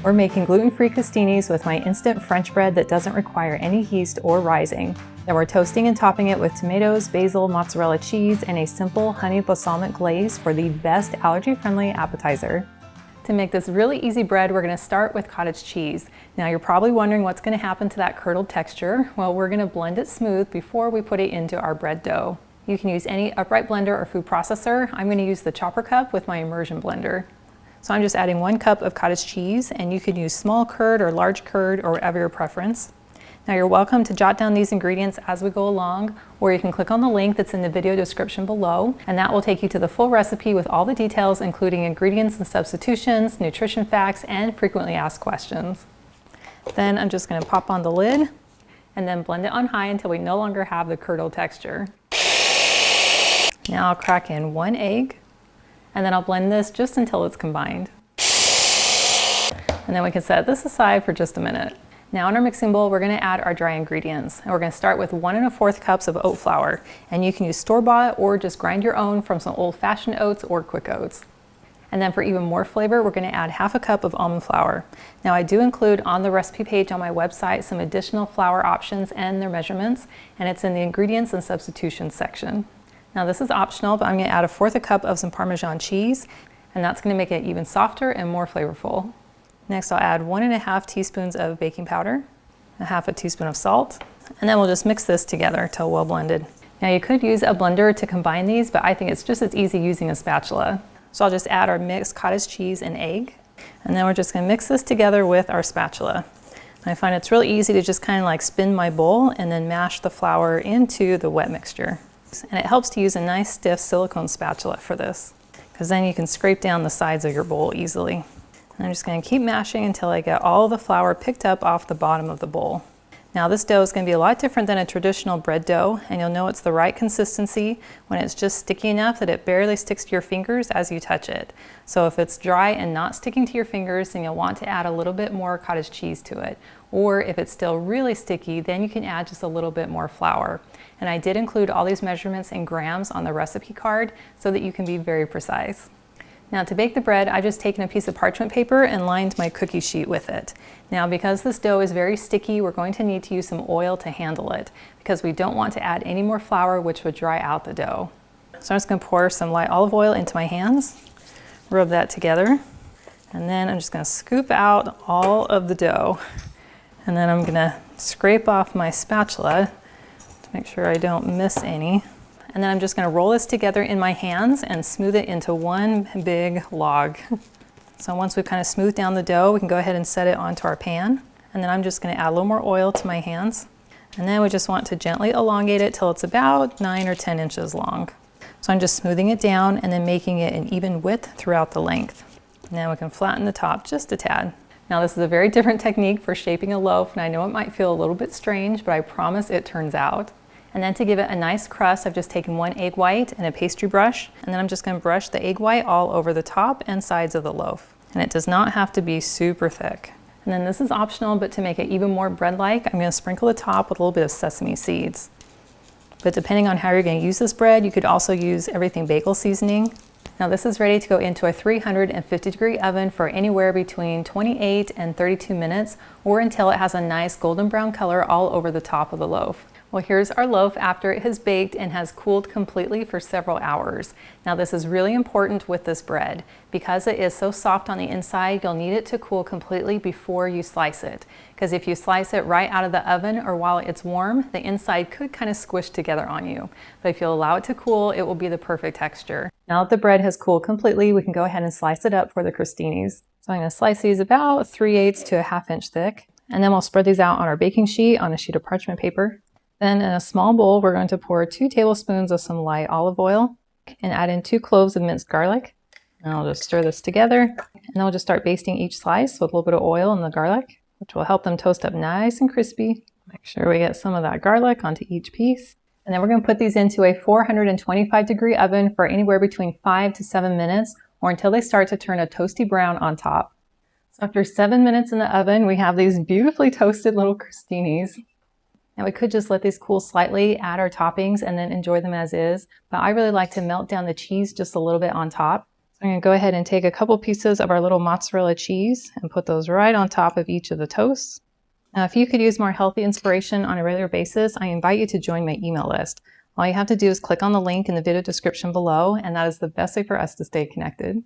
We're making gluten-free crostinis with my instant French bread that doesn't require any yeast or rising. Then we're toasting and topping it with tomatoes, basil, mozzarella cheese, and a simple honey-balsamic glaze for the best allergy-friendly appetizer. To make this really easy bread, we're going to start with cottage cheese. Now you're probably wondering what's going to happen to that curdled texture. Well, we're going to blend it smooth before we put it into our bread dough. You can use any upright blender or food processor. I'm going to use the chopper cup with my immersion blender. So I'm just adding 1 cup of cottage cheese, and you could use small curd or large curd or whatever your preference. Now you're welcome to jot down these ingredients as we go along, or you can click on the link that's in the video description below, and that will take you to the full recipe with all the details, including ingredients and substitutions, nutrition facts, and frequently asked questions. Then I'm just going to pop on the lid and then blend it on high until we no longer have the curdled texture. Now I'll crack in 1 egg, and then I'll blend this just until it's combined. And then we can set this aside for just a minute. Now in our mixing bowl, we're going to add our dry ingredients. And we're going to start with 1 1/4 cups of oat flour. And you can use store-bought or just grind your own from some old-fashioned oats or quick oats. And then for even more flavor, we're going to add 1/2 cup of almond flour. Now I do include on the recipe page on my website some additional flour options and their measurements, and it's in the ingredients and substitutions section. Now this is optional, but I'm going to add 1/4 cup of some Parmesan cheese, and that's going to make it even softer and more flavorful. Next I'll add 1 1/2 teaspoons of baking powder, 1/2 teaspoon of salt, and then we'll just mix this together till well blended. Now you could use a blender to combine these, but I think it's just as easy using a spatula. So I'll just add our mixed cottage cheese and egg, and then we're just going to mix this together with our spatula. And I find it's really easy to just kind of like spin my bowl and then mash the flour into the wet mixture. And it helps to use a nice stiff silicone spatula for this, because then you can scrape down the sides of your bowl easily. And I'm just going to keep mashing until I get all the flour picked up off the bottom of the bowl. Now this dough is going to be a lot different than a traditional bread dough, and you'll know it's the right consistency when it's just sticky enough that it barely sticks to your fingers as you touch it. So if it's dry and not sticking to your fingers, then you'll want to add a little bit more cottage cheese to it. Or if it's still really sticky, then you can add just a little bit more flour. And I did include all these measurements in grams on the recipe card so that you can be very precise. Now to bake the bread, I've just taken a piece of parchment paper and lined my cookie sheet with it. Now because this dough is very sticky, we're going to need to use some oil to handle it, because we don't want to add any more flour, which would dry out the dough. So I'm just going to pour some light olive oil into my hands, rub that together, and then I'm just going to scoop out all of the dough. And then I'm going to scrape off my spatula to make sure I don't miss any. And then I'm just going to roll this together in my hands and smooth it into one big log. So once we've kind of smoothed down the dough, we can go ahead and set it onto our pan. And then I'm just going to add a little more oil to my hands. And then we just want to gently elongate it till it's about 9 or 10 inches long. So I'm just smoothing it down and then making it an even width throughout the length. Now we can flatten the top just a tad. Now this is a very different technique for shaping a loaf, and I know it might feel a little bit strange, but I promise it turns out. And then to give it a nice crust, I've just taken 1 egg white and a pastry brush, and then I'm just going to brush the egg white all over the top and sides of the loaf. And it does not have to be super thick. And then this is optional, but to make it even more bread-like, I'm going to sprinkle the top with a little bit of sesame seeds. But depending on how you're going to use this bread, you could also use everything bagel seasoning. Now this is ready to go into a 350-degree oven for anywhere between 28 and 32 minutes, or until it has a nice golden brown color all over the top of the loaf. Well, here's our loaf after it has baked and has cooled completely for several hours. Now this is really important with this bread. Because it is so soft on the inside, you'll need it to cool completely before you slice it. Because if you slice it right out of the oven or while it's warm, the inside could kind of squish together on you. But if you allow it to cool, it will be the perfect texture. Now that the bread has cooled completely, we can go ahead and slice it up for the crostinis. So I'm going to slice these about 3/8 to a 1/2 inch thick. And then we'll spread these out on our baking sheet on a sheet of parchment paper. Then in a small bowl, we're going to pour 2 tablespoons of some light olive oil and add in 2 cloves of minced garlic. And I'll just stir this together, and then we'll just start basting each slice with a little bit of oil in the garlic, which will help them toast up nice and crispy. Make sure we get some of that garlic onto each piece. And then we're going to put these into a 425-degree oven for anywhere between 5 to 7 minutes, or until they start to turn a toasty brown on top. So after 7 minutes in the oven, we have these beautifully toasted little crostinis. Now we could just let these cool slightly, add our toppings, and then enjoy them as is, but I really like to melt down the cheese just a little bit on top. I'm going to go ahead and take a couple pieces of our little mozzarella cheese and put those right on top of each of the toasts. Now, if you could use more healthy inspiration on a regular basis, I invite you to join my email list. All you have to do is click on the link in the video description below, and that is the best way for us to stay connected. And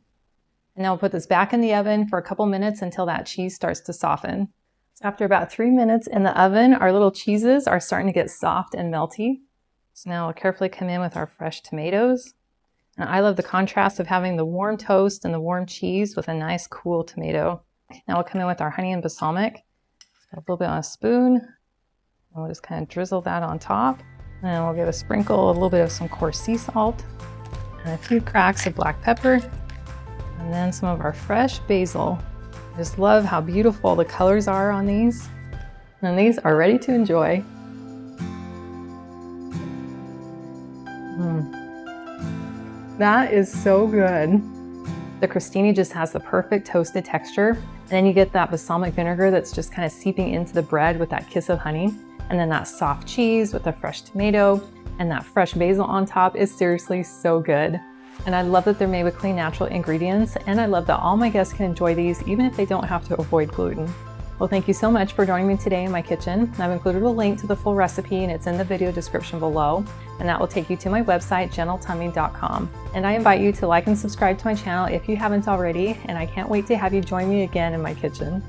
now we'll put this back in the oven for a couple minutes until that cheese starts to soften. So after about 3 minutes in the oven, our little cheeses are starting to get soft and melty. So now we'll carefully come in with our fresh tomatoes. And I love the contrast of having the warm toast and the warm cheese with a nice cool tomato. Now we'll come in with our honey and balsamic. A little bit on a spoon. And we'll just kind of drizzle that on top. And then we'll give a sprinkle, a little bit of some coarse sea salt, and a few cracks of black pepper, and then some of our fresh basil. I just love how beautiful the colors are on these. And these are ready to enjoy. That is so good. The crostini just has the perfect toasted texture. And then you get that balsamic vinegar that's just kind of seeping into the bread with that kiss of honey. And then that soft cheese with the fresh tomato and that fresh basil on top is seriously so good. And I love that they're made with clean, natural ingredients. And I love that all my guests can enjoy these even if they don't have to avoid gluten. Well, thank you so much for joining me today in my kitchen. I've included a link to the full recipe and it's in the video description below. And that will take you to my website, gentletummy.com. And I invite you to like and subscribe to my channel if you haven't already. And I can't wait to have you join me again in my kitchen.